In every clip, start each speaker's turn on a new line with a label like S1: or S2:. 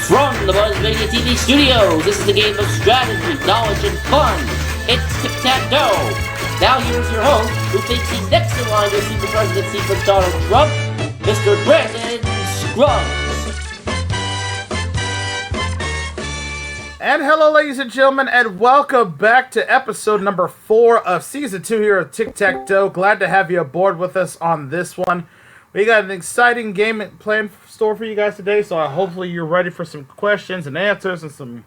S1: From the Buzz Radio TV studios, this is the game of strategy, knowledge, and fun. It's Tic Tac Dough. Now here's your host, who thinks he's next in line to assume the presidency for Donald Trump, Mr. Brandon Scruggs.
S2: And hello, ladies and gentlemen, and welcome back to episode number 4 of season 2 here of Tic Tac Dough. Glad to have you aboard with us on this one. We got an exciting game planned store for you guys today, so hopefully you're ready for some questions and answers and some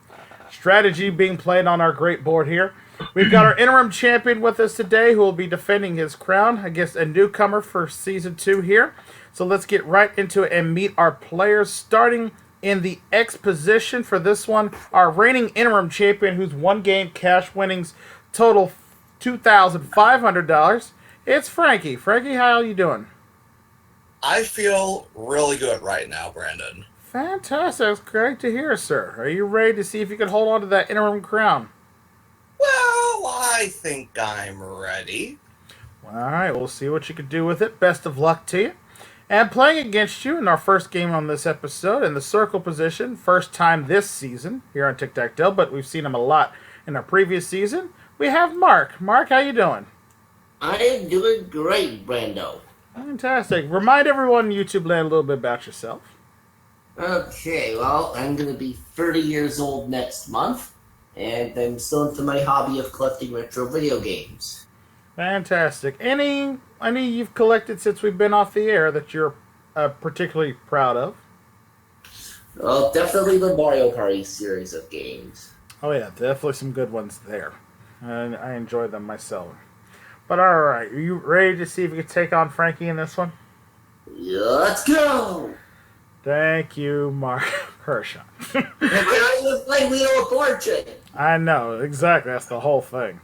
S2: strategy being played on our great board here. We've got our interim champion with us today who will be defending his crown against a newcomer for season 2 here. So let's get right into it and meet our players, starting in the X position for this one. Our reigning interim champion, whose one game cash winnings total $2,500. It's Frankie. Frankie, how are you doing?
S3: I feel really good right now, Brandon.
S2: Fantastic. It's great to hear, sir. Are you ready to see if you can hold on to that interim crown?
S3: Well, I think I'm ready.
S2: All right, we'll see what you can do with it. Best of luck to you. And playing against you in our first game on this episode, in the circle position, first time this season here on Tic Tac Dough, but we've seen him a lot in our previous season, we have Mark. Mark, how you doing?
S1: I am doing great, Brando.
S2: Fantastic. Remind everyone in YouTube land a little bit about yourself.
S1: Okay, well, I'm going to be 30 years old next month, and I'm still into my hobby of collecting retro video games.
S2: Fantastic. Any you've collected since we've been off the air that you're particularly proud of?
S1: Well, definitely the Mario Party series of games.
S2: Oh yeah, definitely some good ones there. And I enjoy them myself. But alright, are you ready to see if you can take on Frankie in this one?
S1: Let's go!
S2: Thank you, Mark Kershaw.
S1: I play Wheel of Fortune.
S2: I know, exactly. That's the whole thing.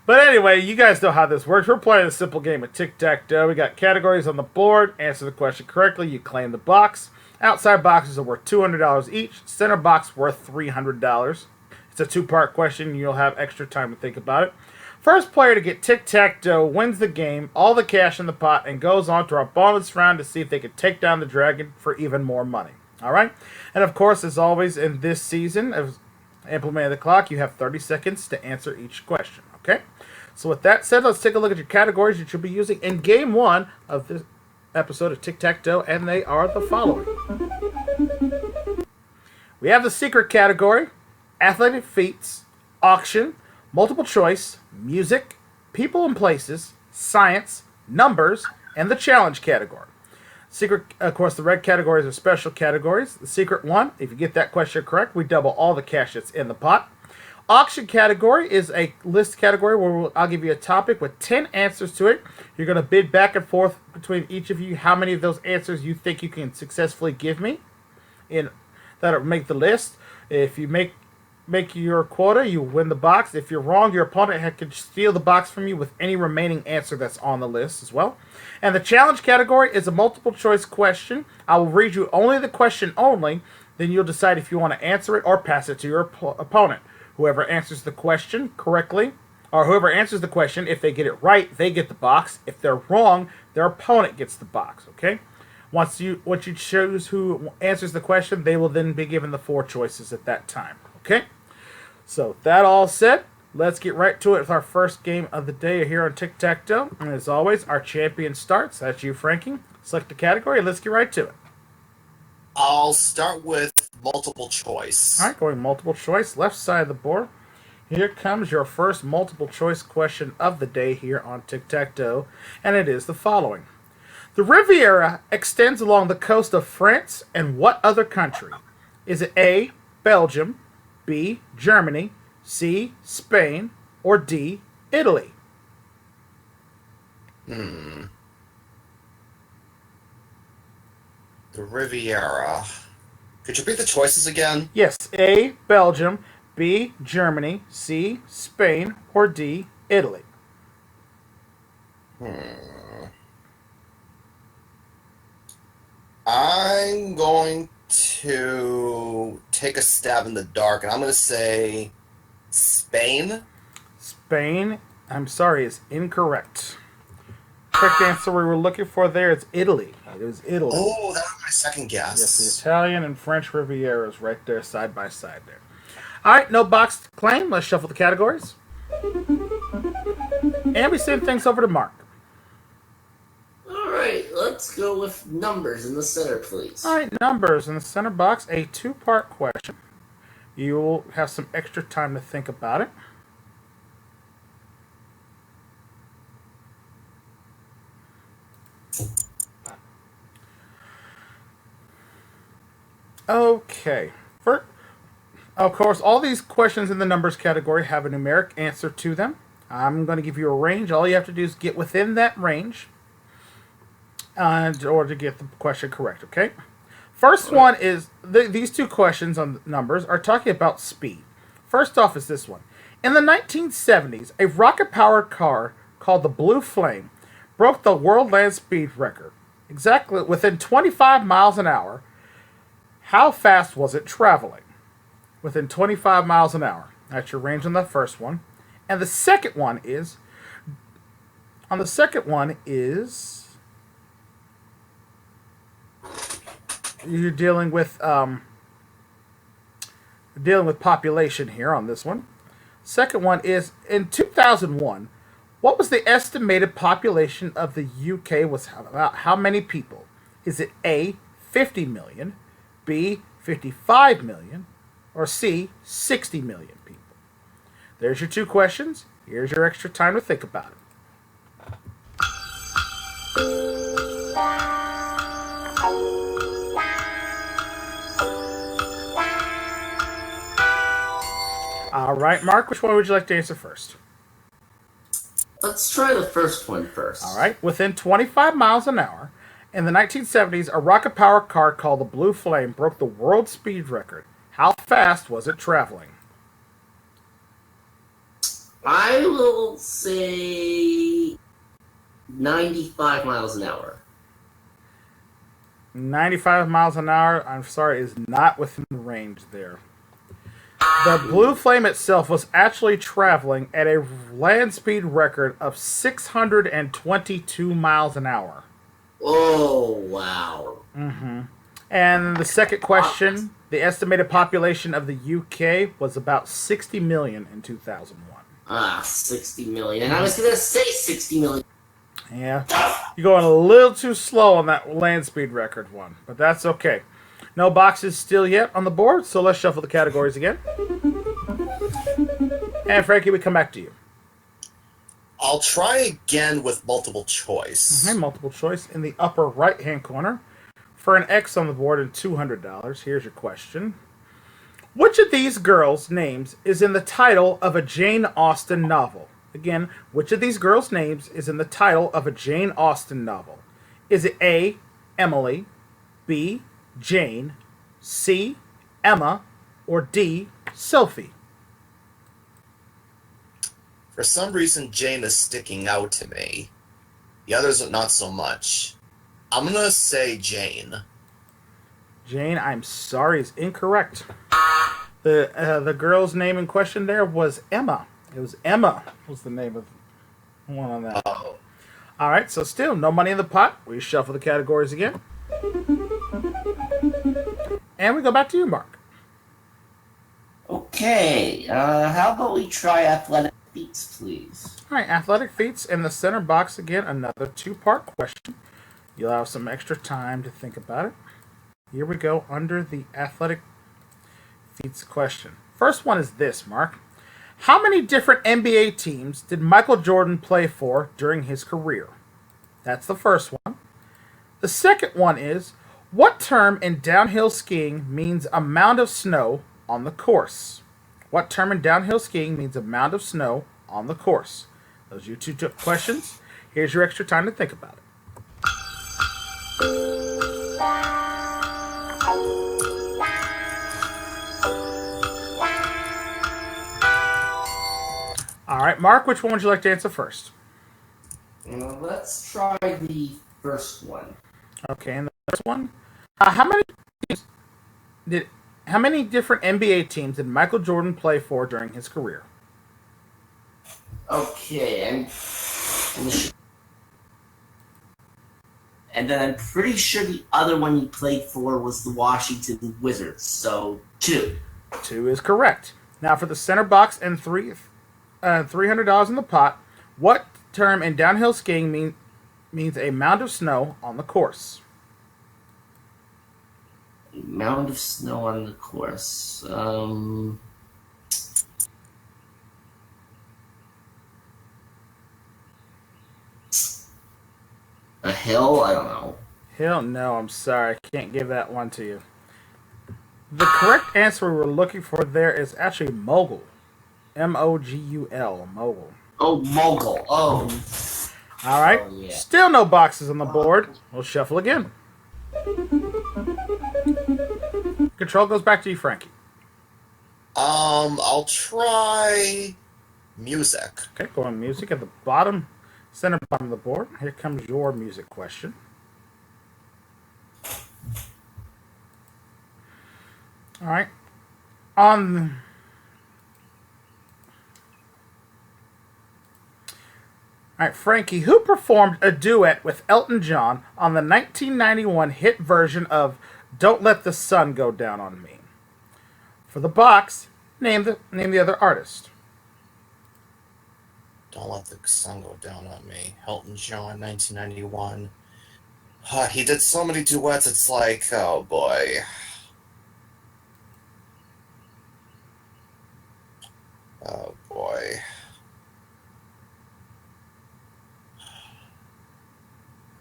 S2: But anyway, you guys know how this works. We're playing a simple game of tic-tac-toe. We got categories on the board. Answer the question correctly, you claim the box. Outside boxes are worth $200 each. Center box worth $300. It's a two-part question. You'll have extra time to think about it. First player to get tic-tac-toe wins the game, all the cash in the pot, and goes on to our bonus round to see if they can take down the dragon for even more money. All right? And of course, as always in this season of Implementing the Clock, you have 30 seconds to answer each question. Okay? So with that said, let's take a look at your categories that you'll be using in Game 1 of this episode of Tic-Tac-Dough, and they are the following. We have the secret category, athletic feats, auction, multiple choice, music, people and places, science, numbers, and the challenge category. Secret, of course, the red categories are special categories. The secret one, if you get that question correct, we double all the cash that's in the pot. Auction category is a list category where I'll give you a topic with 10 answers to it. You're going to bid back and forth between each of you how many of those answers you think you can successfully give me. That'll make the list. If you make your quota, you win the box. If you're wrong, your opponent can steal the box from you with any remaining answer that's on the list as well. And the challenge category is a multiple choice question. I will read you only the question only. Then you'll decide if you want to answer it or pass it to your opponent. Whoever answers the question correctly, or whoever answers the question, if they get it right, they get the box. If they're wrong, their opponent gets the box, okay? Once you choose who answers the question, they will then be given the 4 choices at that time, okay? So, that all said, let's get right to it with our first game of the day here on Tic-Tac-Dough. And as always, our champion starts. That's you, Frankie. Select the category, and let's get right to it.
S3: I'll start with multiple choice.
S2: All right, going multiple choice, left side of the board. Here comes your first multiple choice question of the day here on Tic-Tac-Dough, and it is the following. The Riviera extends along the coast of France and what other country? Is it A, Belgium, B, Germany, C, Spain, or D, Italy?
S3: The Riviera. Could you repeat the choices again?
S2: Yes, A, Belgium, B, Germany, C, Spain, or D, Italy.
S3: I'm going to take a stab in the dark, and I'm going to say Spain.
S2: Spain, I'm sorry, is incorrect. correct answer we were looking for there is Italy. It was Italy.
S3: Oh, that was my second
S2: Yes, the
S3: guess.
S2: Italian and French Rivieras right there, side by side there. All right, no box to claim. Let's shuffle the categories. And we send things over to Mark.
S1: Alright, let's go with numbers in the center, please.
S2: All right, numbers in the center box, a two-part question. You will have some extra time to think about it. Okay. Of course, all these questions in the numbers category have a numeric answer to them. I'm going to give you a range. All you have to do is get within that range in order to get the question correct, okay? First one is, these two questions on numbers are talking about speed. First off is this one. In the 1970s, a rocket-powered car called the Blue Flame broke the world land speed record. Exactly within 25 miles an hour. How fast was it traveling? Within 25 miles an hour. That's your range on the first one. And the second one is, you're dealing with population here on this one. Second one is, in 2001, what was the estimated population of the UK? Was about how many people? Is it A, 50 million, B, 55 million, or C, 60 million people? There's your two questions. Here's your extra time to think about it. All right, Mark, which one would you like to answer first?
S1: Let's try the first one first.
S2: All right, within 25 miles an hour, in the 1970s, a rocket-powered car called the Blue Flame broke the world speed record. How fast was it traveling?
S1: I will say 95 miles an hour.
S2: 95 miles an hour, I'm sorry, is not within the range there. The Blue Flame itself was actually traveling at a land speed record of 622 miles an hour.
S1: Oh, wow.
S2: And the second question, the estimated population of the UK was about 60 million in 2001.
S1: 60 million. I was going to say 60 million.
S2: Yeah, you're going a little too slow on that land speed record one, but that's okay. No boxes still yet on the board, so let's shuffle the categories again. And Frankie, we come back to you.
S3: I'll try again with multiple choice.
S2: Okay, multiple choice in the upper right-hand corner. For an X on the board and $200, here's your question. Which of these girls' names is in the title of a Jane Austen novel? Again, which of these girls' names is in the title of a Jane Austen novel? Is it A, Emily, B, Jane, C, Emma, or D, Sophie?
S3: For some reason, Jane is sticking out to me. The others are not so much. I'm going to say Jane.
S2: Jane, I'm sorry, is incorrect. The girl's name in question there was Emma. It was Emma was the name of one on that.
S3: Oh.
S2: All right, so still no money in the pot. We shuffle the categories again. And we go back to you, Mark.
S1: Okay, how about we try athletic feats, please?
S2: All right, athletic feats in the center box again. Another two-part question. You'll have some extra time to think about it. Here we go under the athletic feats question. First one is this, Mark. How many different NBA teams did Michael Jordan play for during his career? That's the first one. The second one is, what term in downhill skiing means amount of snow on the course? What term in downhill skiing means amount of snow on the course? Those are your two questions. Here's your extra time to think about it. All right, Mark, which one would you like to answer first?
S1: Let's try the first one.
S2: Okay, and the first one. How many different NBA teams did Michael Jordan play for during his career?
S1: Okay, And then I'm pretty sure the other one he played for was the Washington Wizards. So 2.
S2: 2 is correct. Now for the center box and $300 in the pot, what term in downhill skiing means a mound of snow on the course?
S1: A mound of snow on the course. A hill? I don't know.
S2: Hill? No, I'm sorry. I can't give that one to you. The correct answer we were looking for there is actually mogul. M-O-G-U-L. Mogul.
S1: Oh, mogul. Oh.
S2: All right.
S1: Oh, yeah.
S2: Still no boxes on the board. We'll shuffle again. Control goes back to you, Frankie.
S3: I'll try music.
S2: Okay, going music at the bottom, center bottom of the board. Here comes your music question. All right. All right, Frankie, who performed a duet with Elton John on the 1991 hit version of Don't Let the Sun Go Down on Me? For the box, name the other artist.
S3: Don't Let the Sun Go Down on Me. Elton John, 1991. He did so many duets, it's like, oh boy. Oh boy.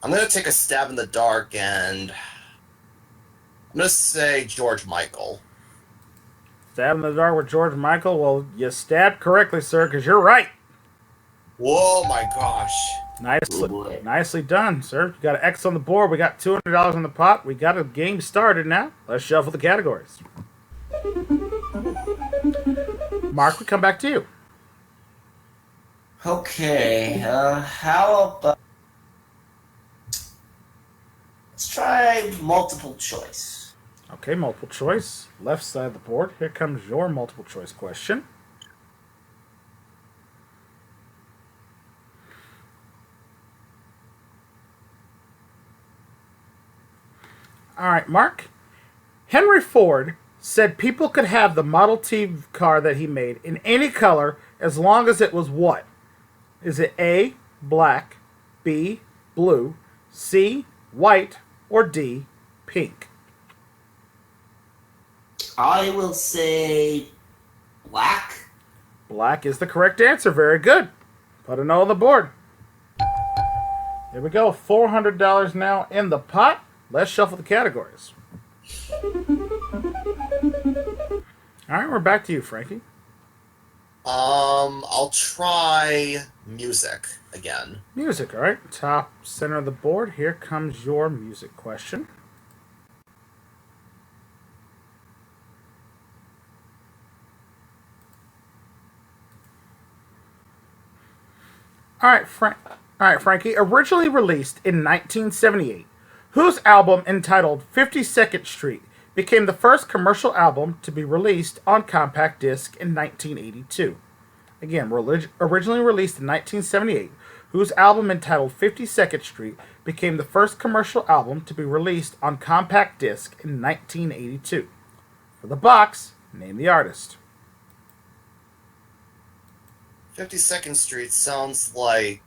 S3: I'm gonna take a stab in the dark and I'm gonna say George Michael.
S2: Stab in the dark with George Michael? Well, you stabbed correctly, sir, because you're right.
S3: Whoa, my gosh.
S2: Nicely done, sir. You got an X on the board. We got $200 in the pot. We got a game started now. Let's shuffle the categories. Mark, we come back to you.
S1: Okay, how about... Let's try multiple choice.
S2: Okay, multiple choice. Left side of the board. Here comes your multiple choice question. All right, Mark. Henry Ford said people could have the Model T car that he made in any color as long as it was what? Is it A, black, B, blue, C, white, or D, pink?
S1: I will say black.
S2: Black is the correct answer. Very good. Put a no on the board. Here we go. $400 now in the pot. Let's shuffle the categories. All right, we're back to you, Frankie.
S3: I'll try music again.
S2: Music, all right. Top center of the board. Here comes your music question. All right, Frankie. Originally released in 1978, whose album entitled 52nd Street became the first commercial album to be released on compact disc in 1982. Again, originally released in 1978, whose album entitled 52nd Street became the first commercial album to be released on compact disc in 1982. For the box, name the artist.
S3: 52nd Street sounds like...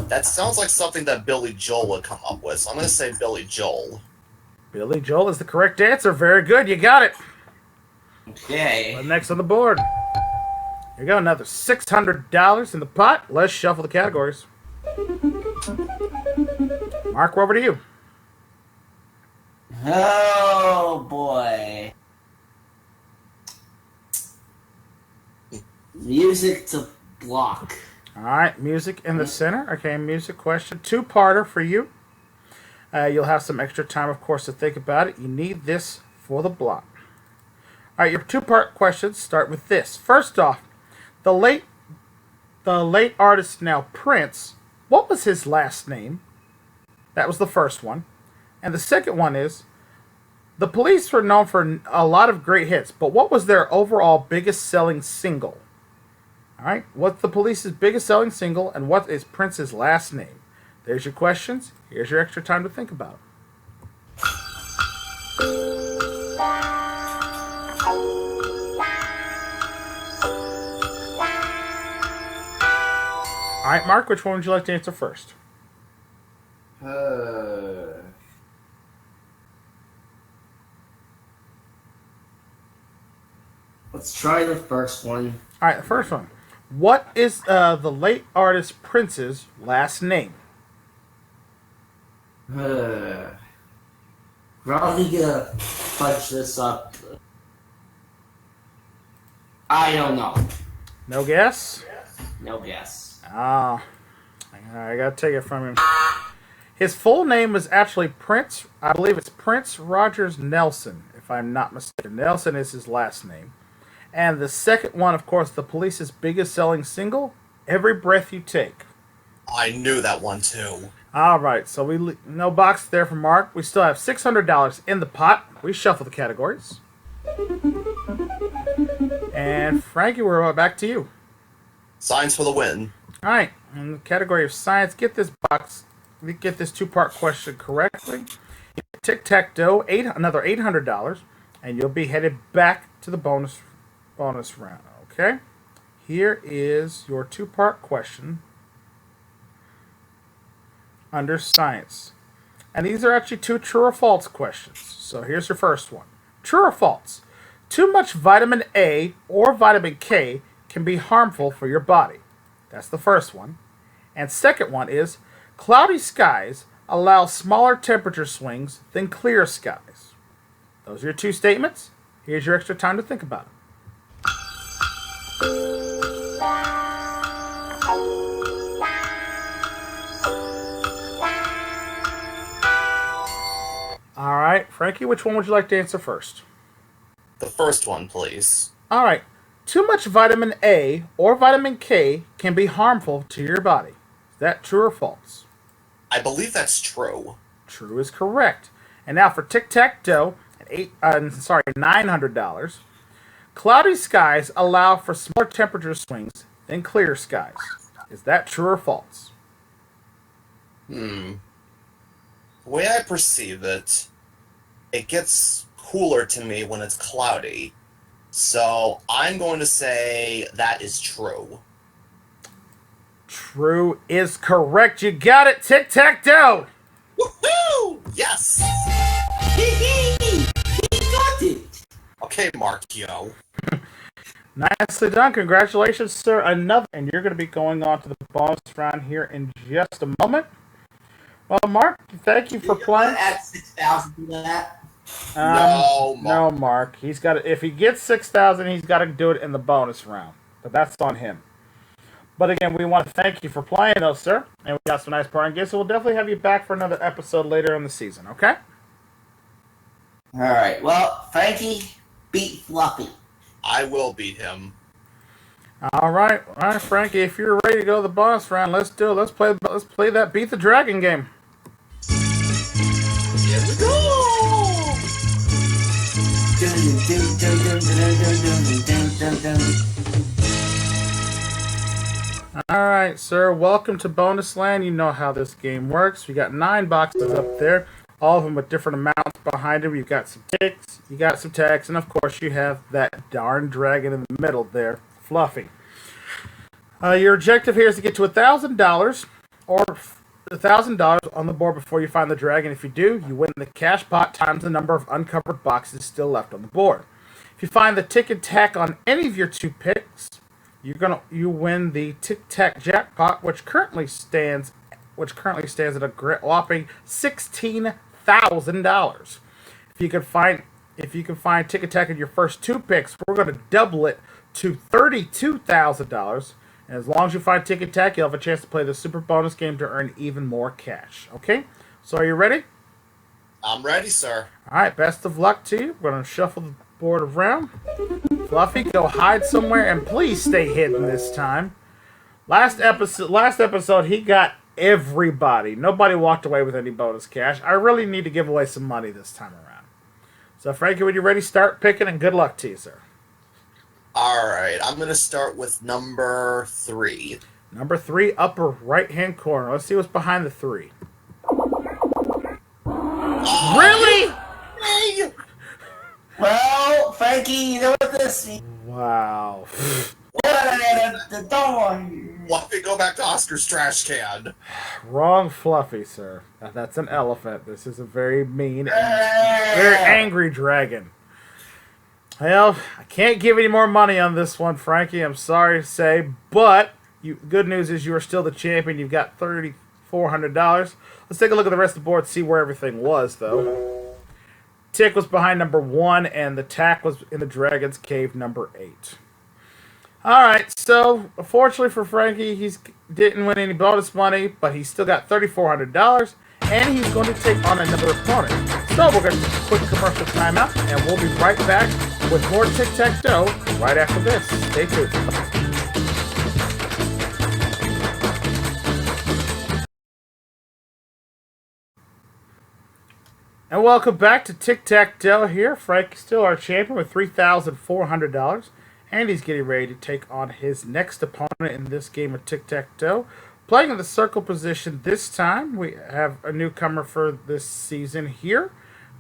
S3: That sounds like something that Billy Joel would come up with, so I'm going to say Billy Joel.
S2: Billy Joel is the correct answer. Very good. You got it.
S1: Okay.
S2: Next on the board. Here you go. Another $600 in the pot. Let's shuffle the categories. Mark, we're over to you.
S1: Oh, boy. Music to block.
S2: All right, music in the center. Okay, music question. Two-parter for you. You'll have some extra time, of course, to think about it. You need this for the block. All right, your two-part questions start with this. First off, the late artist now Prince, what was his last name? That was the first one. And the second one is, the Police were known for a lot of great hits, but what was their overall biggest selling single? All right, what's the Police's biggest selling single, and what is Prince's last name? There's your questions. Here's your extra time to think about them. All right, Mark, which one would you like to answer first?
S1: Let's try the first one.
S2: All right, the first one. What is the late artist Prince's last name?
S1: Probably gonna fudge this up. I don't know.
S2: No guess?
S1: No guess.
S2: I gotta take it from him. His full name was actually Prince. I believe it's Prince Rogers Nelson, if I'm not mistaken. Nelson is his last name. And the second one, of course, the Police's biggest selling single, Every Breath You Take.
S3: I knew that one too.
S2: All right, so no box there for Mark. We still have $600 in the pot. We shuffle the categories. And Frankie, we're back to you.
S3: Science for the win.
S2: All right, in the category of science, get this two-part question correctly. Tic Tac Dough, another $800, and you'll be headed back to the bonus round. Okay, here is your two-part question under science, and these are actually two true or false questions. So here's your first one: true or false? Too much vitamin A or vitamin K can be harmful for your body. That's the first one. And second one is, cloudy skies allow smaller temperature swings than clear skies. Those are your two statements. Here's your extra time to think about it. All right, Frankie, which one would you like to answer first?
S3: The first one, please.
S2: All right. Too much vitamin A or vitamin K can be harmful to your body. Is that true or false?
S3: I believe that's true.
S2: True is correct. And now for Tic Tac Dough, $900. Cloudy skies allow for smaller temperature swings than clear skies. Is that true or false?
S3: The way I perceive it, it gets cooler to me when it's cloudy. So I'm going to say that is true.
S2: True is correct. You got it, Tic Tac Dough.
S3: Woohoo! Yes!
S1: He got it!
S3: Okay, Markio.
S2: Nicely done. Congratulations, sir. Another, and you're going to be going on to the bonus round here in just a moment. Well, Mark, thank you for playing.
S1: Add 6,000 to that.
S2: No, Mark. He's got to, if he gets 6,000, he's got to do it in the bonus round. But that's on him. But again, we want to thank you for playing, though, sir. And we got some nice parting gifts, so we'll definitely have you back for another episode later in the season. Okay?
S1: All right. Well, Frankie beat Fluffy.
S3: I will beat him.
S2: All right, Frankie. If you're ready to go to the bonus round, let's do it. Let's play that Beat the Dragon game.
S3: Here we go!
S2: All right, sir. Welcome to Bonus Land. You know how this game works. We got 9 boxes up there, all of them with different amounts behind them. You've got some ticks, you got some tags, and of course you have that darn dragon in the middle there, Fluffy. Your objective here is to get to $1,000 or $1,000 on the board before you find the dragon. If you do, you win the cash pot times the number of uncovered boxes still left on the board. If you find the Tic and Tac on any of your 2 picks, you win the Tic Tac jackpot, which currently stands at a whopping $16,000. If you can find Tic and Tac in your first 2 picks, we're going to double it to $32,000. And as long as you find Tic and Tac, you'll have a chance to play the super bonus game to earn even more cash. Okay? So are you ready?
S3: I'm ready, sir.
S2: All right. Best of luck to you. We're going to shuffle the board around. Fluffy, go hide somewhere, and please stay hidden this time. Last episode, he got everybody. Nobody walked away with any bonus cash. I really need to give away some money this time around. So, Frankie, when you're ready, start picking, and good luck to you, sir.
S3: Alright, I'm going to start with number 3.
S2: Number 3, upper right-hand corner. Let's see what's behind the 3. Really?
S3: Hey!
S1: Well, Frankie, you know what this?
S2: Wow.
S1: The door.
S3: Why don't we go back to Oscar's trash can?
S2: Wrong, Fluffy, sir. That's an elephant. This is a very mean and very angry dragon. Well, I can't give any more money on this one, Frankie. I'm sorry to say, but good news is you are still the champion. You've got $3,400. Let's take a look at the rest of the board, see where everything was, though. Tic was behind number 1, and the Tac was in the Dragon's Cave, number 8. Alright, so unfortunately for Frankie, he didn't win any bonus money, but he's still got $3,400, and he's going to take on another opponent. So we're going to take a quick commercial timeout, and we'll be right back with more Tic Tac Dough right after this. Stay tuned. And welcome back to Tic Tac Dough here. Frankie's still our champion with $3,400. And he's getting ready to take on his next opponent in this game of Tic Tac Dough. Playing in the circle position this time, we have a newcomer for this season here.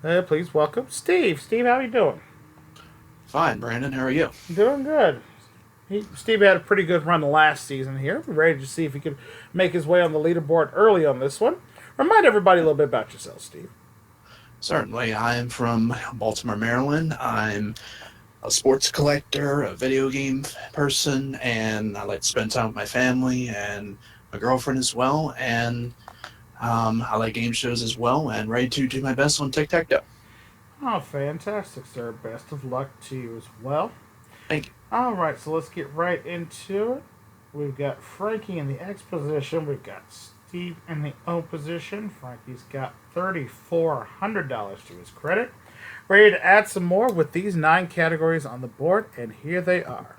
S2: Please welcome Steve. Steve, how are you doing?
S4: Fine, Brandon. How are you?
S2: Doing good. Steve had a pretty good run last season here. We're ready to see if he could make his way on the leaderboard early on this one. Remind everybody a little bit about yourself, Steve.
S4: Certainly. I am from Baltimore, Maryland. I'm a sports collector, a video game person, and I like to spend time with my family and my girlfriend as well. And I like game shows as well, and ready to do my best on Tic Tac Dough.
S2: Oh, fantastic, sir. Best of luck to you as well.
S4: Thank you.
S2: All right, so let's get right into it. We've got Frankie in the X position. We've got Steve in the O position. Frankie's got $3,400 to his credit. Ready to add some more with these 9 categories on the board, and here they are.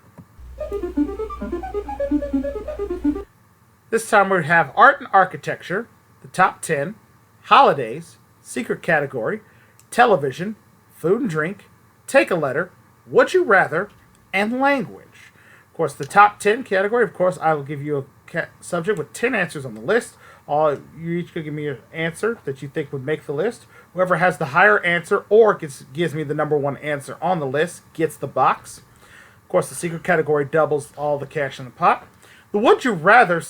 S2: This time we have Art and Architecture, the top 10, Holidays, Secret Category, Television, Food and Drink, Take a Letter, Would You Rather, and Language. Of course, the top 10 category, of course, I will give you a subject with 10 answers on the list. You each can give me an answer that you think would make the list. Whoever has the higher answer or gives me the number 1 answer on the list gets the box. Of course, the secret category doubles all the cash in the pot. The Would You Rather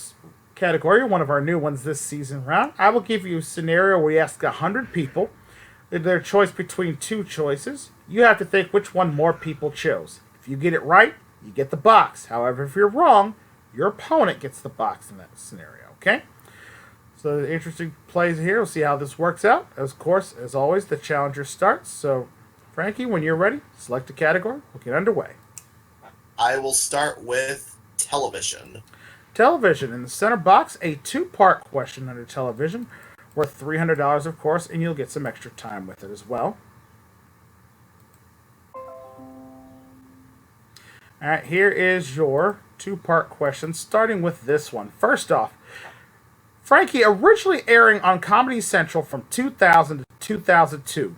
S2: category, one of our new ones this season round, I will give you a scenario where we ask 100 people their choice between 2 choices. You have to think which one more people chose. If you get it right, you get the box. However, if you're wrong, your opponent gets the box in that scenario, okay? So the interesting plays here. We'll see how this works out. Of course, as always, the challenger starts. So, Frankie, when you're ready, select a category. We'll get underway.
S3: I will start with television.
S2: Television. In the center box, a 2-part question under television, worth $300, of course, and you'll get some extra time with it as well. All right, here is your 2-part question, starting with this one. First off, Frankie, originally airing on Comedy Central from 2000 to 2002,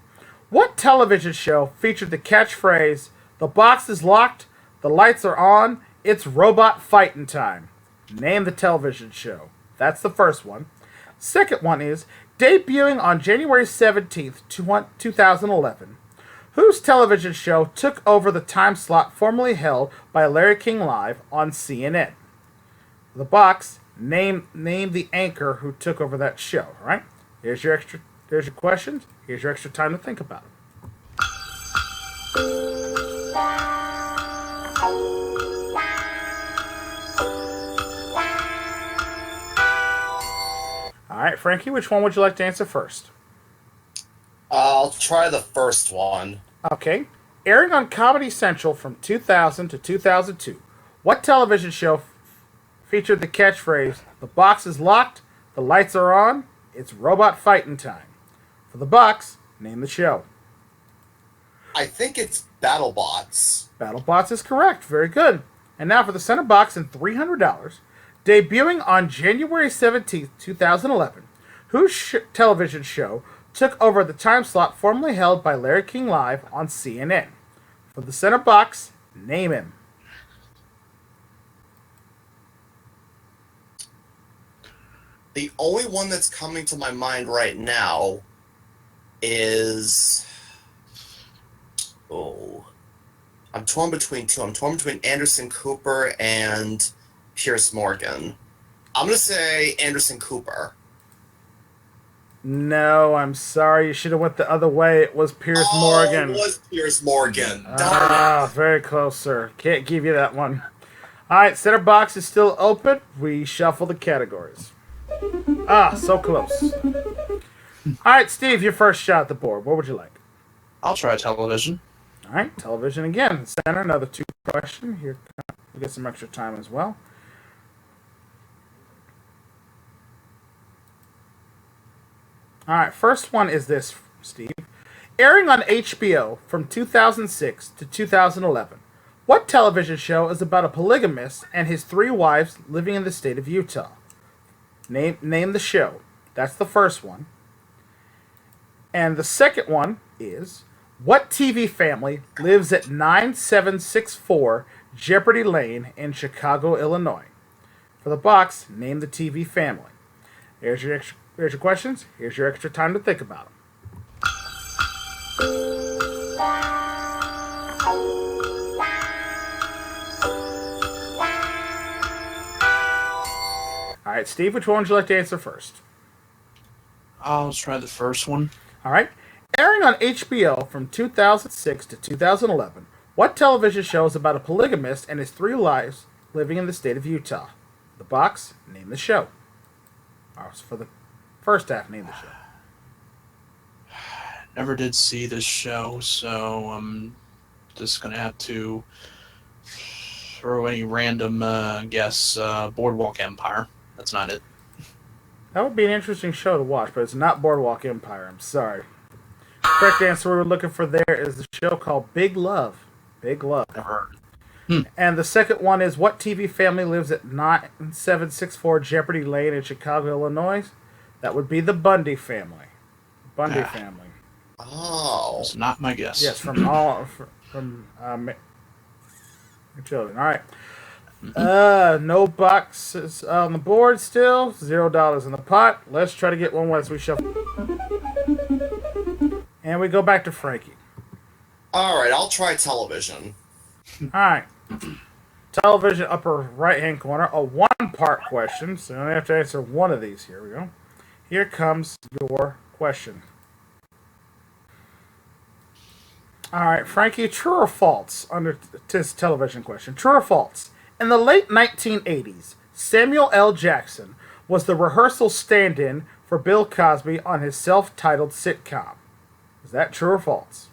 S2: what television show featured the catchphrase, "The box is locked, the lights are on, it's robot fighting time"? Name the television show. That's the first one. Second one is, debuting on January 17th, 2011, whose television show took over the time slot formerly held by Larry King Live on CNN? The box, name the anchor who took over that show, all right? There's your questions. Here's your extra time to think about it. All right, Frankie, which one would you like to answer first?
S3: I'll try the first one.
S2: Okay. Airing on Comedy Central from 2000 to 2002, what television show featured the catchphrase, "The box is locked, the lights are on, it's robot fighting time"? For the box, name the show.
S3: I think it's BattleBots.
S2: BattleBots is correct. Very good. And now for the center box and $300, debuting on January 17th, 2011, whose television show took over the time slot formerly held by Larry King Live on CNN? For the center box, name him.
S3: The only one that's coming to my mind right now is... Oh. I'm torn between two. I'm torn between Anderson Cooper and Pierce Morgan. I'm going to say Anderson Cooper.
S2: No, I'm sorry. You should have went the other way. It was Pierce Morgan.
S3: It was Pierce Morgan.
S2: Ah, very close, sir. Can't give you that one. All right, center box is still open. We shuffle the categories. Ah, so close. All right, Steve, your first shot at the board. What would you like?
S4: I'll try television.
S2: All right, television again. Center, another 2 question. Here, we get some extra time as well. All right, first one is this, Steve. Airing on HBO from 2006 to 2011, what television show is about a polygamist and his 3 wives living in the state of Utah? Name the show. That's the first one. And the second one is, what TV family lives at 9764 Jeopardy Lane in Chicago, Illinois? For the box, name the TV family. Here's your questions. Here's your extra time to think about them. All right, Steve, which one would you like to answer first?
S4: I'll try the first one.
S2: All right. Airing on HBO from 2006 to 2011, what television show is about a polygamist and his 3 wives living in the state of Utah? The box, name the show. For the first half, name the show.
S4: Never did see this show, so I'm just going to have to throw any random guess. Boardwalk Empire. That's not it.
S2: That would be an interesting show to watch, but it's not Boardwalk Empire. I'm sorry. Correct answer we were looking for there is the show called Big Love. Big Love.
S4: Never heard.
S2: And the second one is, what TV family lives at 9764 Jeopardy Lane in Chicago, Illinois? That would be the Bundy family. Bundy family.
S3: Oh.
S4: That's not my guess.
S2: Yes, from children. All right. No boxes on the board still. $0 in the pot. Let's try to get one as we shuffle. And we go back to Frankie.
S3: All right, I'll try television.
S2: All right. Television, upper right-hand corner. A 1-part question, so you only have to answer one of these. Here we go. Here comes your question. All right, Frankie, true or false under this television question? True or false? In the late 1980s, Samuel L. Jackson was the rehearsal stand-in for Bill Cosby on his self-titled sitcom. Is that true or false?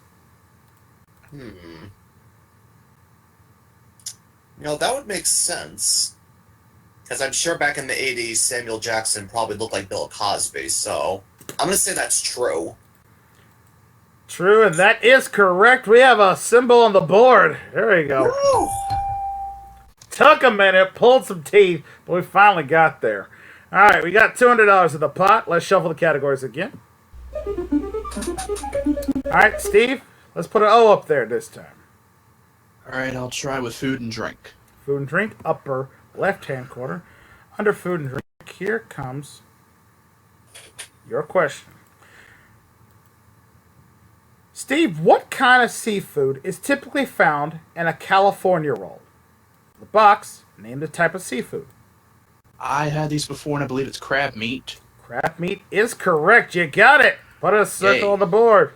S3: That would make sense. Because I'm sure back in the 80s, Samuel Jackson probably looked like Bill Cosby, so I'm going to say that's true.
S2: True, and that is correct. We have a symbol on the board. There you go.
S3: Woo!
S2: Took a minute, pulled some teeth, but we finally got there. All right, we got $200 in the pot. Let's shuffle the categories again. All right, Steve, let's put an O up there this time.
S4: All right, I'll try with food and drink.
S2: Food and drink, upper left-hand corner. Under food and drink, here comes your question. Steve, what kind of seafood is typically found in a California roll? The box, name the type of seafood.
S4: I had these before, and I believe it's crab meat.
S2: Crab meat is correct. You got it. Put a circle on the board.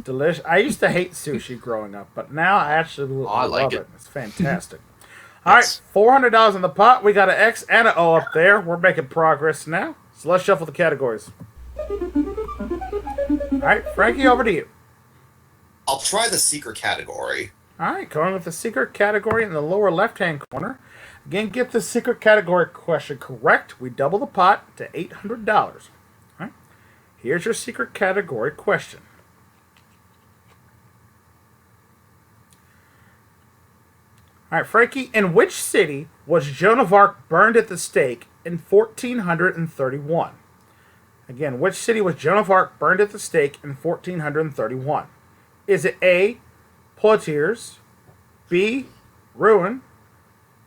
S2: Delicious. I used to hate sushi growing up, but now I absolutely love it. It's fantastic. All right, $400 in the pot. We got an X and an O up there. We're making progress now. So let's shuffle the categories. All right, Frankie, over to you.
S3: I'll try the secret category.
S2: All right, going with the secret category in the lower left-hand corner. Again, get the secret category question correct. We double the pot to $800. All right, here's your secret category question. All right, Frankie, in which city was Joan of Arc burned at the stake in 1431? Again, which city was Joan of Arc burned at the stake in 1431? Is it A, Poitiers, B, Rouen,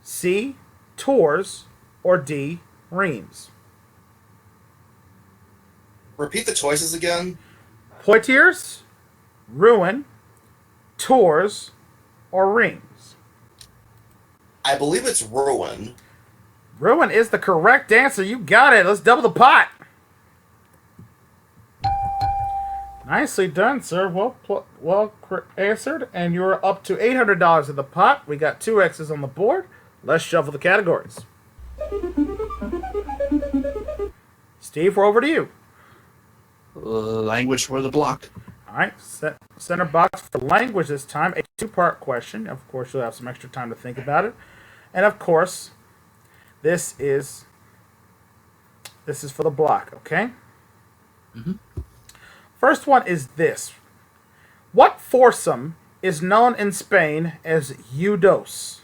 S2: C, Tours, or D, Reims?
S3: Repeat the choices again.
S2: Poitiers, Rouen, Tours, or Reims?
S3: I believe it's Ruin.
S2: Rouen is the correct answer. You got it. Let's double the pot. Nicely done, sir. Well answered. And you're up to $800 in the pot. We got 2 X's on the board. Let's shuffle the categories. Steve, we're over to you.
S4: Language for the block.
S2: All right, center box for language this time. A 2-part question. Of course, you'll have some extra time to think about it. And of course, this is for the block, okay?
S4: Mm-hmm.
S2: First one is this. What foursome is known in Spain as U2?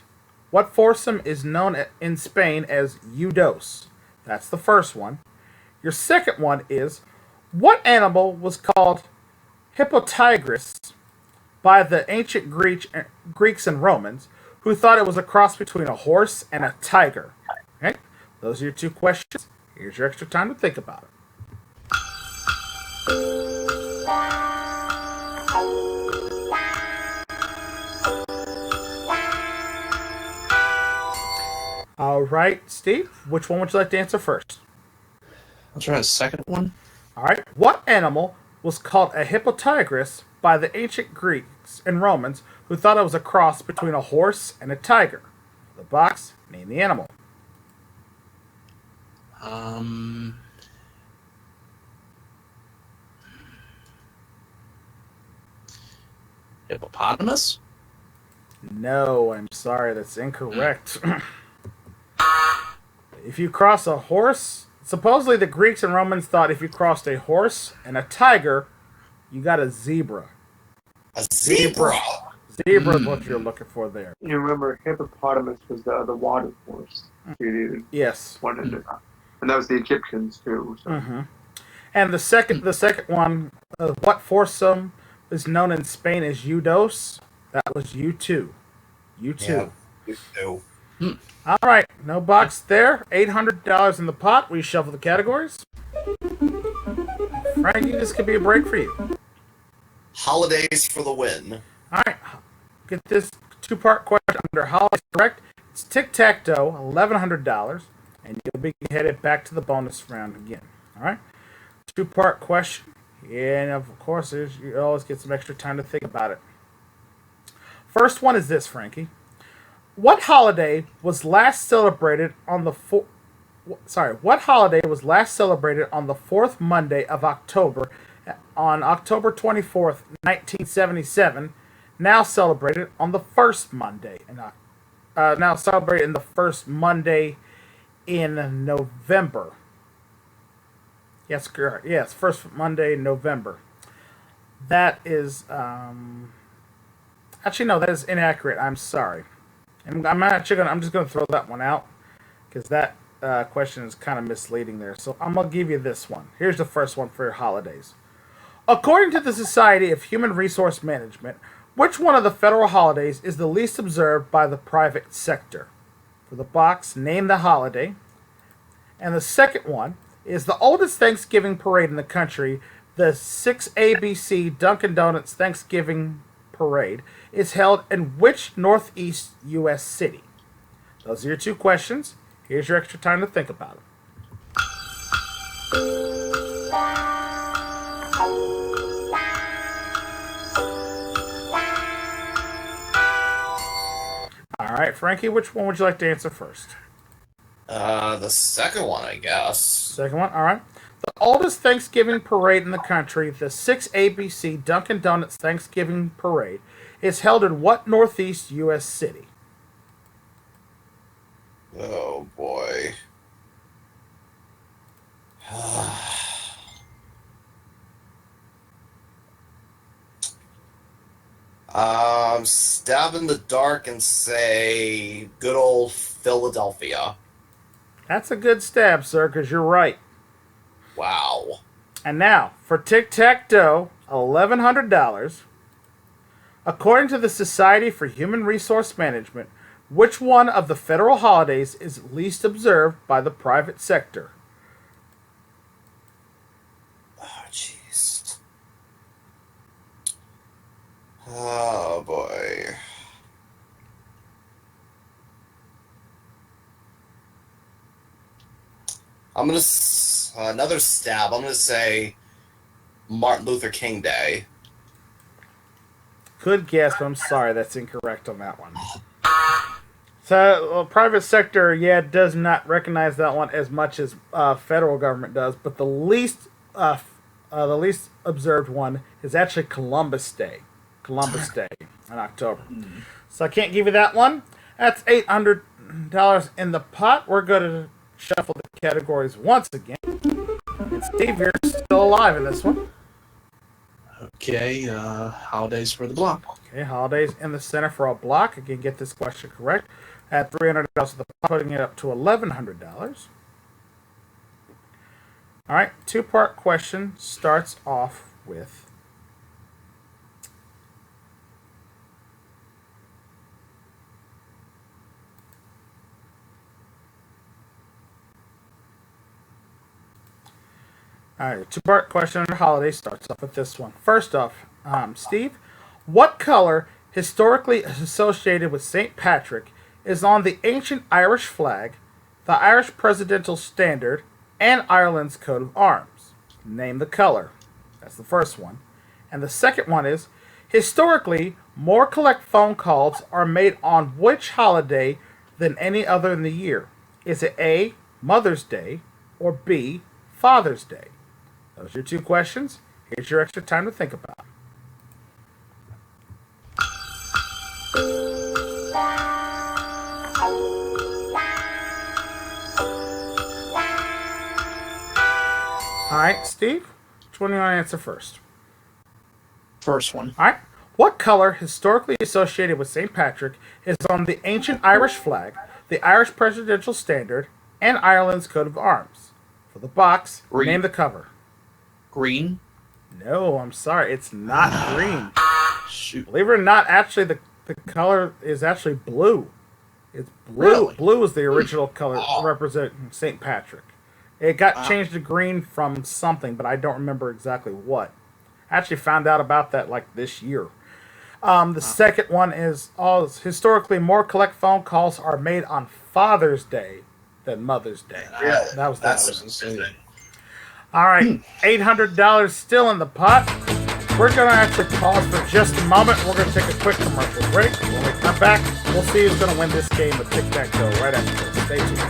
S2: What foursome is known in Spain as U2? That's the first one. Your second one is, what animal was called Hippotigris by the ancient Greeks and Romans, who thought it was a cross between a horse and a tiger? Okay? Those are your 2 questions. Here's your extra time to think about it. All right, Steve, which one would you like to answer first?
S4: I'll try the second one.
S2: All right. What animal was called a hippotigris by the ancient Greeks and Romans, who thought it was a cross between a horse and a tiger? The box, name the animal.
S4: Hippopotamus?
S2: No, I'm sorry, that's incorrect. If you cross a horse, supposedly the Greeks and Romans thought if you crossed a horse and a tiger, you got a zebra.
S3: A zebra.
S2: Zebra is what you're looking for there.
S5: You remember hippopotamus was the water horse. You needed
S2: Yes.
S5: one in it. And that was the Egyptians too. So.
S2: Mm-hmm. And the second one, what foursome is known in Spain as U2? That was U2. U2.
S3: Yeah, you do.
S2: All right, no box there. $800 in the pot. We shuffle the categories. Frankie, this could be a break for you.
S3: Holidays for the win.
S2: All right, get this 2-part question under holidays correct. It's Tic Tac Dough, $1,100, and you'll be headed back to the bonus round again. All right, 2-part question, and of course, you always get some extra time to think about it. First one is this, Frankie. What holiday was last celebrated on the What holiday was last celebrated on the 4th Monday of October, on October 24th, 1977? Now celebrated on the first Monday, now celebrated in the first Monday in November. Yes, correct. Yes, first Monday in November. That is actually no, that is inaccurate. I'm sorry. And I'm just gonna throw that one out because that question is kind of misleading there. So I'm gonna give you this one. Here's the first one for your holidays. According to the Society of Human Resource Management, which one of the federal holidays is the least observed by the private sector? For the box, name the holiday. And the second one is the oldest Thanksgiving parade in the country. The 6ABC Dunkin' Donuts Thanksgiving Parade is held in which Northeast U.S. city? Those are your 2 questions. Here's your extra time to think about it. All right, Frankie, which one would you like to answer first?
S3: The second one, I guess.
S2: Second one, all right. The oldest Thanksgiving parade in the country, the 6ABC Dunkin' Donuts Thanksgiving Parade, is held in what Northeast U.S. city?
S3: Oh, boy. Stab in the dark and say good old Philadelphia.
S2: That's a good stab, sir, because you're right.
S3: Wow.
S2: And now, for Tic Tac Dough, $1,100. According to the Society for Human Resource Management, which one of the federal holidays is least observed by the private sector?
S3: Oh boy. Another stab. I'm gonna say Martin Luther King Day.
S2: Good guess, but I'm sorry, that's incorrect on that one. So, private sector, does not recognize that one as much as federal government does. But the least observed one is actually Columbus Day. Columbus Day in October. So I can't give you that one. That's $800 in the pot. We're going to shuffle the categories once again. And Steve, you're still alive in this one.
S4: Okay, holidays for the block.
S2: Okay, holidays in the center for a block. Again, get this question correct. At $300 of the pot, putting it up to $1,100. All right, two-part question starts off with all right, two-part question under holiday starts off with this one. First off, Steve, what color historically associated with St. Patrick is on the ancient Irish flag, the Irish presidential standard, and Ireland's coat of arms? Name the color. That's the first one. And the second one is, historically, more collect phone calls are made on which holiday than any other in the year? Is it A, Mother's Day, or B, Father's Day? Those are your two questions. Here's your extra time to think about them. All right, Steve, which one do you want to answer first?
S4: First one.
S2: All right. What color historically associated with St. Patrick is on the ancient Irish flag, the Irish presidential standard, and Ireland's coat of arms? For the box,
S4: Green.
S2: name the cover.
S4: Green.
S2: No, I'm sorry, it's not green.
S4: Shoot.
S2: Believe it or not, actually, the color is actually blue. It's blue.
S4: Really?
S2: Blue is the original color representing St. Patrick. It got changed to green from something, but I don't remember exactly what. I actually found out about that like this year. The second one is historically more collect phone calls are made on Father's Day than Mother's Day.
S3: Yeah,
S2: That was
S3: that's
S2: interesting. All right, $800 still in the pot. We're going to actually pause for just a moment. We're going to take a quick commercial break. When we come back, we'll see who's going to win this game of Tic Tac Dough right after this. Stay tuned.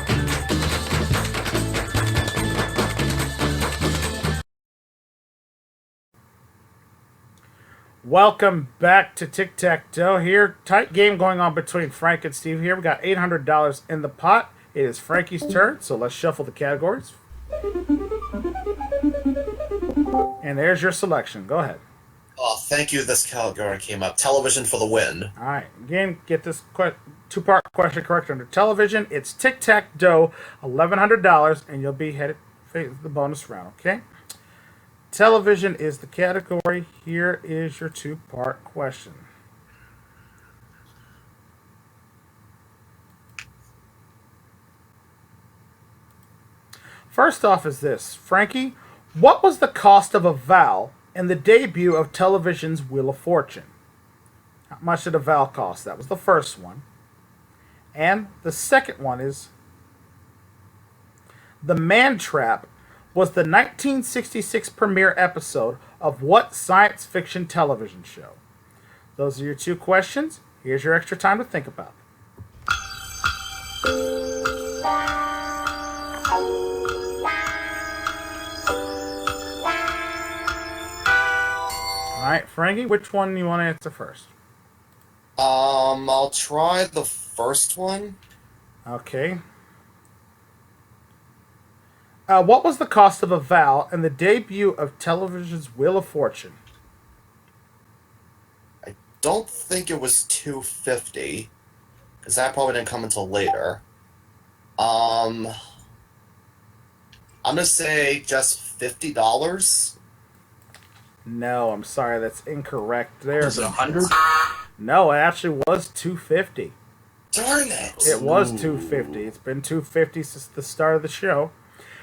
S2: Welcome back to Tic Tac Dough here. Tight game going on between Frank and Steve here. We got $800 in the pot. It is Frankie's turn, so let's shuffle the categories. And there's your selection. Go ahead.
S3: Oh, thank you. This category came up. Television for the win.
S2: All right. Again, get this two-part question correct under television. It's Tic Tac Dough, $1,100, and you'll be headed for the bonus round, okay? Television is the category. Here is your two-part question. First off is this. Frankie, what was the cost of a vowel in the debut of television's Wheel of Fortune? How much did a vowel cost? That was the first one. And the second one is, The Man Trap was the 1966 premiere episode of what science fiction television show? Those are your two questions. Here's your extra time to think about them. All right, Frankie, which one do you want to answer first?
S3: I'll try the first one.
S2: Okay. What was the cost of a vowel in the debut of television's Wheel of Fortune?
S3: I don't think it was $2.50, because that probably didn't come until later. I'm gonna say just $50.
S2: No, I'm sorry, that's incorrect.
S4: Is
S2: There's
S4: it 100?
S2: No, it actually was $2.50.
S3: Darn it!
S2: It was $2.50. It's been $2.50 since the start of the show.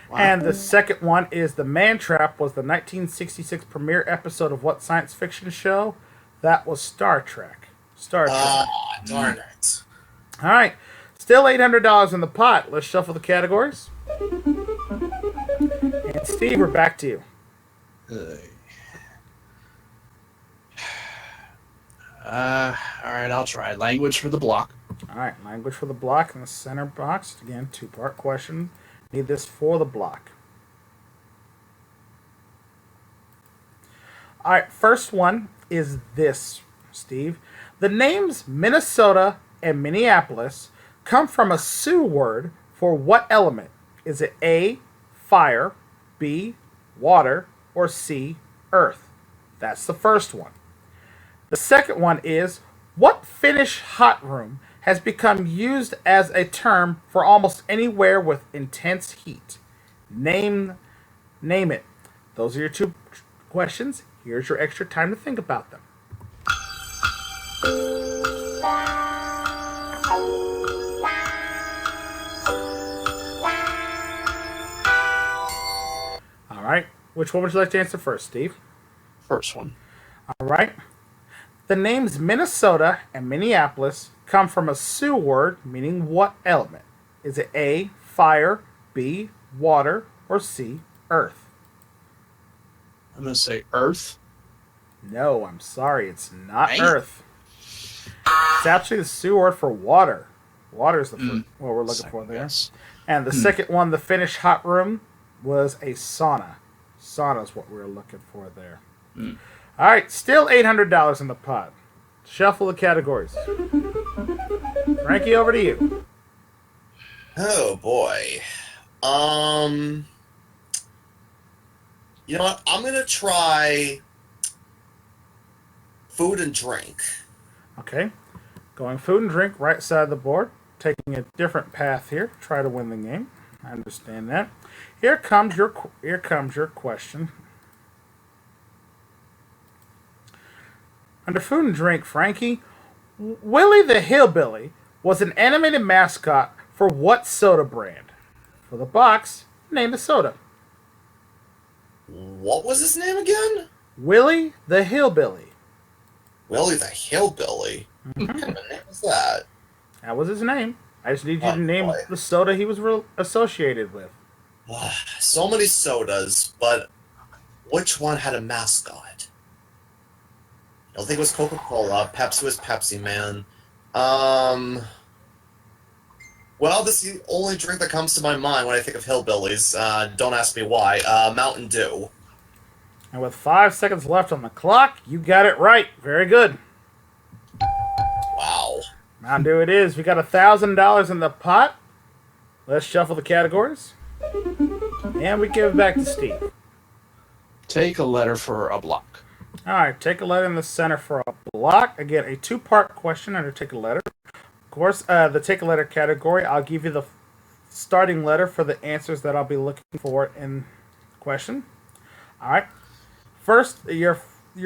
S2: Wow. And the second one is The Man Trap was the 1966 premiere episode of what science fiction show? That was Star Trek. Star Trek.
S3: Darn it.
S2: All right. Still $800 in the pot. Let's shuffle the categories. And Steve, we're back to you.
S4: All right, I'll try. Language for the block.
S2: All right. Language for the block in the center box. Again, two-part question. Need this for the block. All right. First one is this, Steve. The names Minnesota and Minneapolis come from a Sioux word for what element? Is it A, fire, B, water, or C, earth? That's the first one. The second one is, what Finnish hot room has become used as a term for almost anywhere with intense heat? Name it. Those are your two questions. Here's your extra time to think about them. All right. Which one would you like to answer first, Steve?
S4: First one.
S2: All right. The names Minnesota and Minneapolis come from a Sioux word meaning what element? Is it A, fire, B, water, or C, earth?
S4: I'm going to say earth.
S2: No, I'm sorry. It's not
S4: Right?
S2: earth. It's actually the Sioux word for water. Water is the first, what we're looking for there.
S4: Yes.
S2: And the second one, the Finnish hot room, was a sauna. Sauna is what we were looking for there. All right, still $800 in the pot. Shuffle the categories. Frankie, over to you.
S3: Oh boy. You know what? I'm gonna try food and drink.
S2: Okay, going food and drink, right side of the board. Taking a different path here. Try to win the game. I understand that. Here comes your question. Under food and drink, Frankie, Willie the Hillbilly was an animated mascot for what soda brand? For the box, name the soda.
S3: What was his name again?
S2: Willie the Hillbilly.
S3: Willie the Hillbilly. What kind of name is that?
S2: That was his name. I just need you to name
S3: boy.
S2: the soda he was associated with.
S3: So many sodas, but which one had a mascot? I don't think it was Coca-Cola. Pepsi was Pepsi Man. Well, this is the only drink that comes to my mind when I think of hillbillies. Don't ask me why. Mountain Dew.
S2: And with 5 seconds left on the clock, you got it right. Very good.
S3: Wow.
S2: Mountain Dew it is. We got $1,000 in the pot. Let's shuffle the categories. And we give it back to Steve.
S4: Take a letter for a block.
S2: All right, take a letter in the center for a block. Again, a two-part question under take a letter. Of course, the take a letter category, I'll give you the starting letter for the answers that I'll be looking for in the question. All right. First, your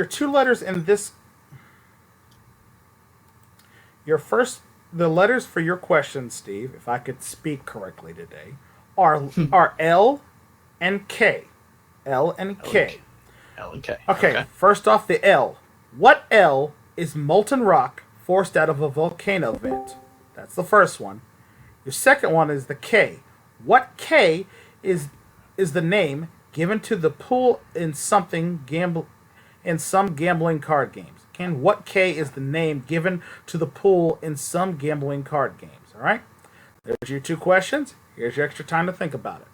S2: two letters in this. The letters for your question, Steve, if I could speak correctly today, are L and K. L and K.
S4: L and K.
S2: Okay, first off, the L. What L is molten rock forced out of a volcano vent? That's the first one. Your second one is the K. What K is the name given to the pool in some gambling card games? Again, what K is the name given to the pool in some gambling card games? All right? There's your two questions. Here's your extra time to think about it.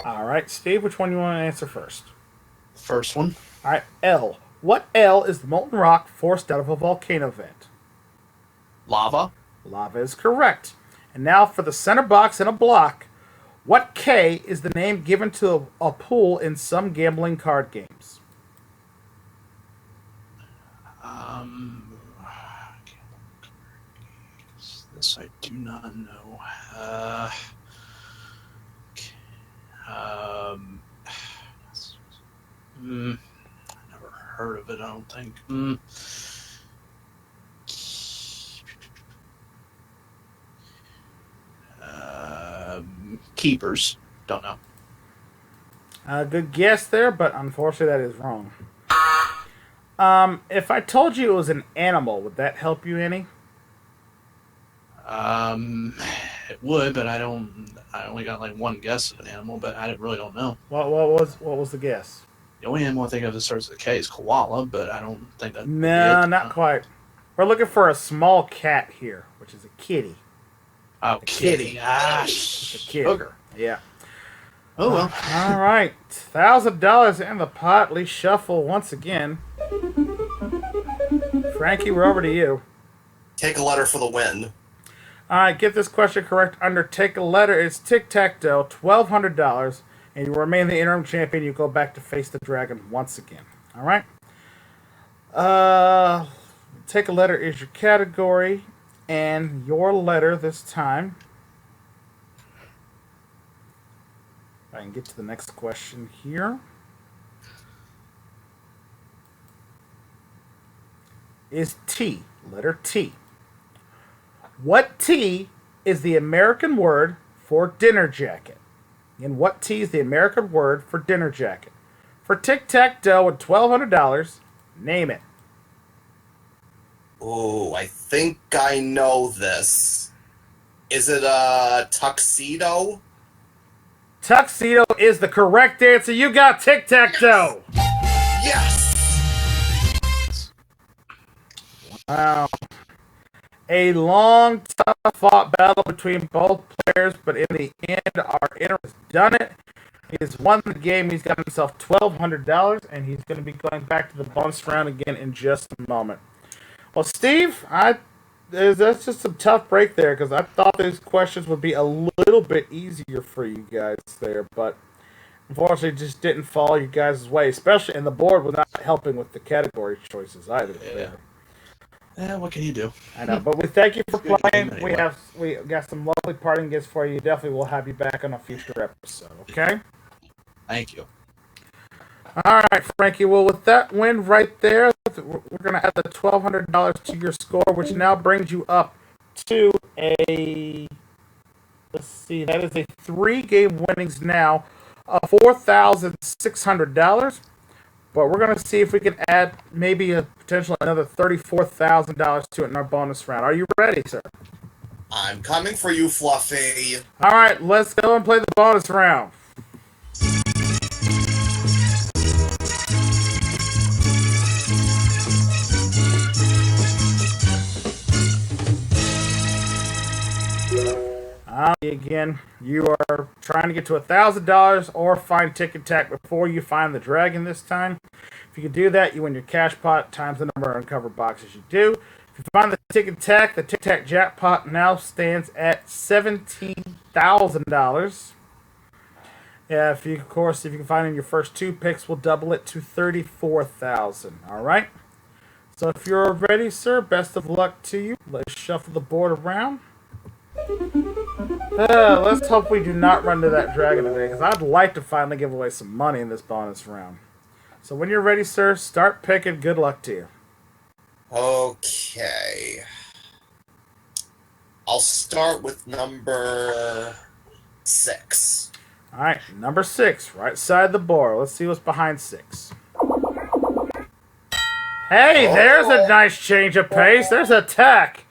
S2: All right, Steve, which one do you want to answer first?
S4: First one.
S2: All right, L. What L is the molten rock forced out of a volcano vent?
S4: Lava.
S2: Lava is correct. And now for the center box in a block, what K is the name given to a pool in some gambling card games?
S4: This I do not know. Never heard of it, I don't think. keepers. Don't know.
S2: Good guess there, but unfortunately that is wrong. If I told you it was an animal, would that help you any?
S4: It would, but I only got like one guess of an animal, but I really don't know.
S2: What was the guess?
S4: The only animal I think of that starts with a K is koala, but I don't think that.
S2: No, not quite. We're looking for a small cat here, which is a kitty.
S4: Oh, kitty.
S2: It's a kitty.
S4: Sugar.
S2: Yeah.
S4: Oh well.
S2: All right, $1,000 in the pot. Let's shuffle once again. Frankie, we're over to you.
S3: Take a letter for the win.
S2: All right, get this question correct. Under take a letter, it's Tic Tac Dough, $1,200, and you remain the interim champion. You go back to face the dragon once again. All right. Take a letter is your category, and your letter this time. If I can get to the next question here. Is T, letter T. What T is the American word for dinner jacket? And what T is the American word for dinner jacket? For Tic Tac Dough and $1,200, name it.
S3: Ooh, I think I know this. Is it a tuxedo?
S2: Tuxedo is the correct answer. You got Tic Tac Dough.
S3: Yes!
S2: Wow. A long, tough fought battle between both players, but in the end, our interim has done it. He has won the game. He's got himself $1,200, and he's going to be going back to the bonus round again in just a moment. Well, Steve, that's just a tough break there because I thought these questions would be a little bit easier for you guys there, but unfortunately, it just didn't fall you guys' way, especially, and the board was not helping with the category choices either.
S4: Yeah. Yeah, what can you do?
S2: I know, but we thank you for playing.
S4: Anyway.
S2: We got some lovely parting gifts for you. Definitely, we'll have you back on a future episode. Okay.
S4: Thank you.
S2: All right, Frankie. Well, with that win right there, we're gonna add the $1,200 to your score, which now brings you up to a. Let's see. That is a 3-game winnings now of $4,600. But we're going to see if we can add maybe a potential another $34,000 to it in our bonus round. Are you ready, sir?
S3: I'm coming for you, Fluffy.
S2: All right, let's go and play the bonus round. Again, you are trying to get to $1,000 or find Tic Tac before you find the dragon this time. If you can do that, you win your cash pot times the number of uncovered boxes you do. If you find the Tic Tac jackpot now stands at $17,000. Yeah, if you can find in your first 2 picks, we'll double it to $34,000. All right. So if you're ready, sir, best of luck to you. Let's shuffle the board around. Let's hope we do not run to that dragon today, because I'd like to finally give away some money in this bonus round. So when you're ready, sir, start picking. Good luck to you.
S3: Okay. I'll start with number 6.
S2: All right, number 6, right side the board. Let's see what's behind 6. Hey, there's a nice change of pace. There's a tack.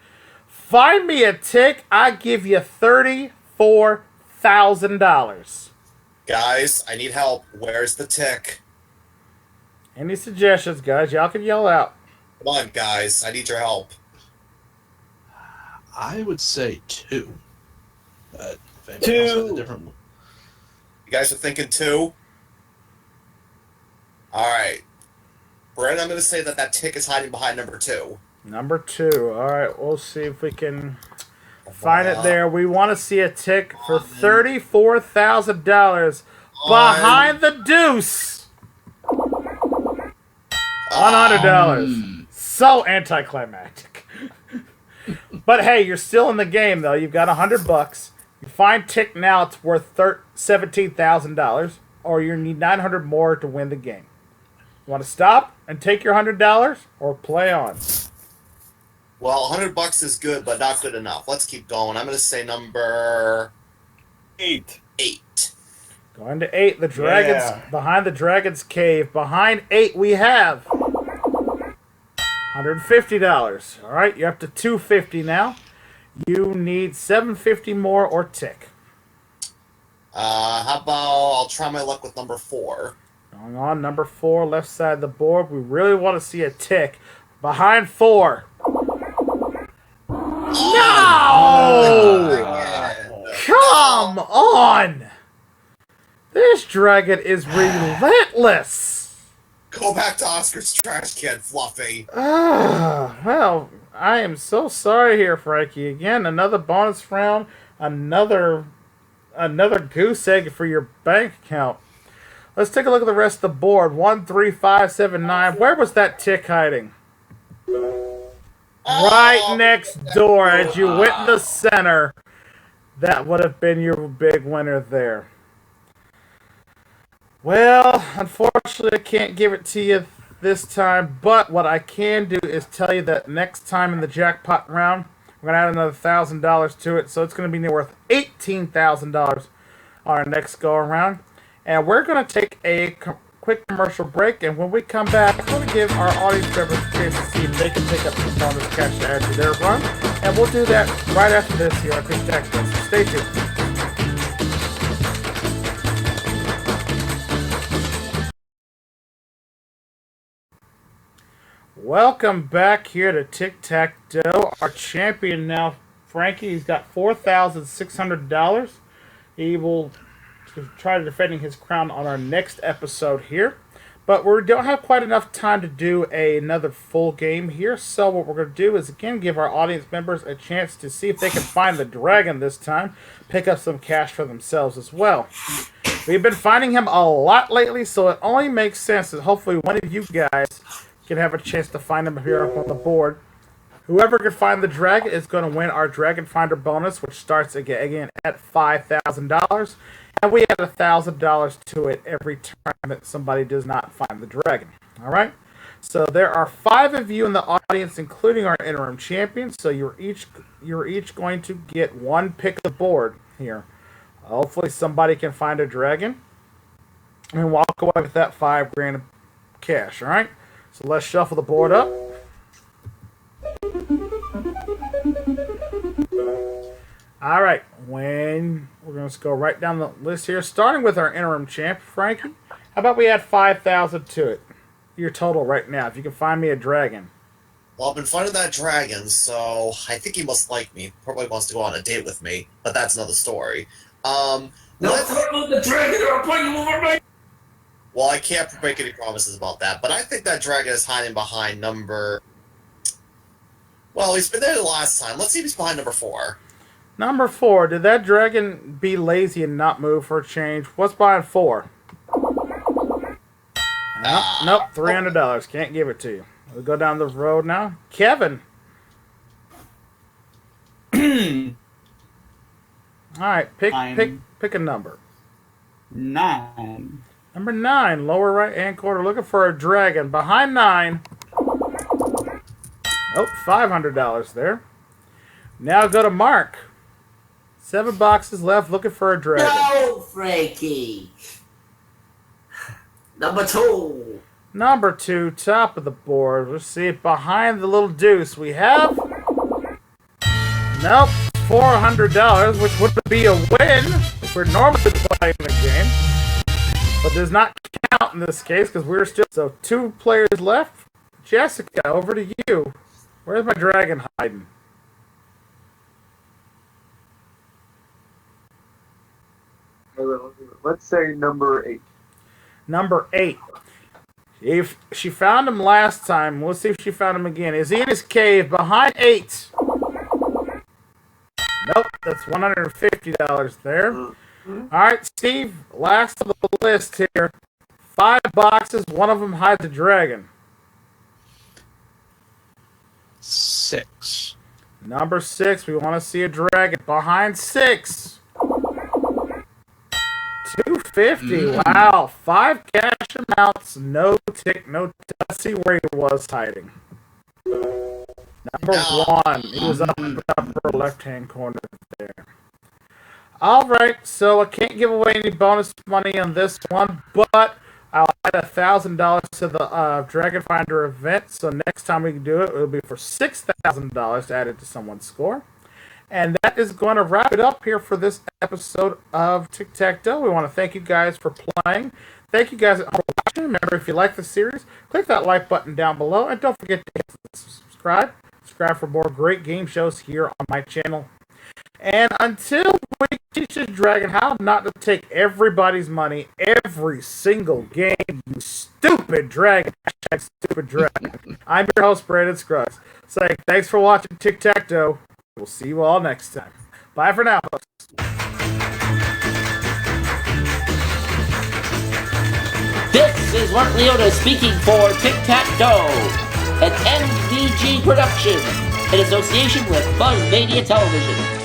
S2: Find me a tick, I give you $34,000.
S3: Guys, I need help. Where's the tick?
S2: Any suggestions, guys? Y'all can yell out.
S3: Come on, guys. I need your help.
S4: I would say 2. If anybody
S5: 2.
S4: else has a different one.
S3: You guys are thinking 2? Alright. Brent, I'm going to say that tick is hiding behind number 2.
S2: Number 2. All right, we'll see if we can find it there. We want to see a tick for $34,000 behind the deuce. $100. So anticlimactic. But hey, you're still in the game though. You've got $100. You find tick now, it's worth $17,000, or you need 900 more to win the game. You want to stop and take your $100 or play on?
S3: Well, $100 is good, but not good enough. Let's keep going. I'm going to say number
S6: 8.
S3: 8.
S2: Going to 8. The dragons behind the dragon's cave. Behind 8, we have $150. All right, you're up to $250 now. You need $750 more or tick.
S3: How about I'll try my luck with number 4.
S2: Going on, number 4, left side of the board. We really want to see a tick. Behind 4. No! Come on! This dragon is relentless.
S3: Go back to Oscar's trash can, Fluffy.
S2: Well, I am so sorry here, Frankie. Again, another bonus round, another goose egg for your bank account. Let's take a look at the rest of the board. 1, 3, 5, 7, 9. Where was that tick hiding? Right next door as you went in the center. That would have been your big winner there. Well, unfortunately, I can't give it to you this time, but what I can do is tell you that next time in the jackpot round, we're going to add another $1,000 to it, so it's going to be worth $18,000 on our next go-around. And we're going to take a quick commercial break, and when we come back, we're going to give our audience members a chance to see if they can pick up some bonus cash to add to their run, and we'll do that right after this here on Tic Tac Dough. So stay tuned. Welcome back here to Tic Tac Dough. Our champion now, Frankie, he's got $4,600. He will try defending his crown on our next episode here. But we don't have quite enough time to do another full game here. So what we're going to do is, again, give our audience members a chance to see if they can find the dragon this time. Pick up some cash for themselves as well. We've been finding him a lot lately, so it only makes sense that hopefully one of you guys can have a chance to find him here up on the board. Whoever can find the dragon is going to win our Dragon Finder bonus, which starts again at $5,000. And we add $1,000 to it every time that somebody does not find the dragon. All right? So there are 5 of you in the audience, including our interim champion. So you're each going to get 1 pick of the board here. Hopefully somebody can find a dragon and walk away with that $5,000 of cash. All right? So let's shuffle the board up. All right, we're going to go right down the list here, starting with our interim champ, Frankie. How about we add 5,000 to it? Your total right now, if you can find me a dragon.
S3: Well, I've been finding that dragon, so I think he must like me. Probably wants to go on a date with me, but that's another story.
S1: No, the dragon or I'll put you over my...
S3: Well, I can't make any promises about that, but I think that dragon is hiding behind number... Well, he's been there the last time. Let's see if he's behind number 4.
S2: Number 4. Did that dragon be lazy and not move for a change? What's behind 4? Nope, $300. Can't give it to you. We'll go down the road now. Kevin. All right, pick a number.
S6: 9.
S2: Number 9, lower right-hand corner, looking for a dragon. Behind 9. Nope, $500 there. Now go to Mark. 7 boxes left, looking for a dragon.
S1: No, Frankie. Number 2.
S2: Number 2, top of the board. Let's see, behind the little deuce we have... Nope, $400, which would be a win if we're normally playing the game. But does not count in this case because we're still... So 2 players left. Jessica, over to you. Where's my dragon hiding?
S5: Let's say number 8.
S2: Number 8. If she found him last time, let's see if she found him again. Is he in his cave behind 8? Nope, that's $150 there. All right, Steve, last of the list here. 5 boxes, one of them hides a dragon.
S4: 6.
S2: Number 6, we want to see a dragon behind 6. $250. Wow, 5 cash amounts, no tick, no. Let's see where he was hiding. Number 1, he was up in the upper left-hand corner there. All right, so I can't give away any bonus money on this one, but I'll add $1,000 to the Dragon Finder event. So next time we can do it, it'll be for $6,000 added to someone's score. And that is going to wrap it up here for this episode of Tic Tac Dough. We want to thank you guys for playing. Thank you guys for watching. Remember, if you like the series, click that like button down below, and don't forget to hit subscribe. Subscribe for more great game shows here on my channel. And until we teach the dragon how not to take everybody's money every single game, you stupid dragon. Stupid dragon. I'm your host, Brandon Scruggs. Saying thanks for watching Tic Tac Dough. We'll see you all next time. Bye for now, folks.
S1: This is Mark Leota speaking for Tic Tac Dough, an MVG production in association with Buzz Media Television.